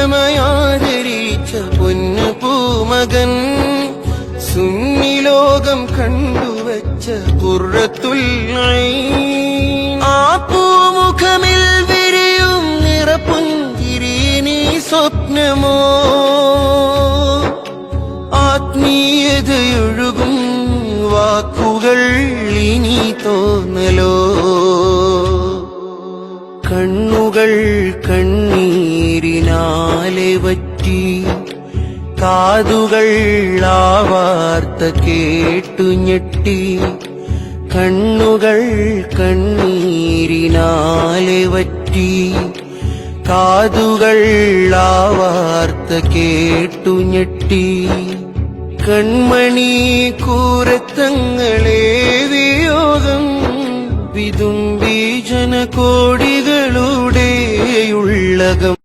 ഉടമയാദരിച്ച പൊന്നു പൂമകൻ സുന്നിലോകം കണ്ടുവച്ച ഖുർറത്തുൽ ഐൻ ആ പൂമുഖമിൽ വിരിയും നിറപുഞ്ചിരി നീ സ്വപ്നമോ ആത്മീയതയൊഴുകും വാക്കുകൾ ഇനി തോന്നലോ കണ്ണുകൾ കണ്ണീരിനാലെ വറ്റി കാതുകൾ ആ വാർത്ത കേട്ടു ഞെട്ടി കണ്ണുകൾ കണ്ണീരിനാലെ വറ്റി കാതുകൾ ആ വാർത്ത കേട്ടു ഞെട്ടി കൺമണി കൂരത്തങ്ങളെ വിയോഗം വിതുമ്പി ജനകോടികളുടെ ഉള്ളകം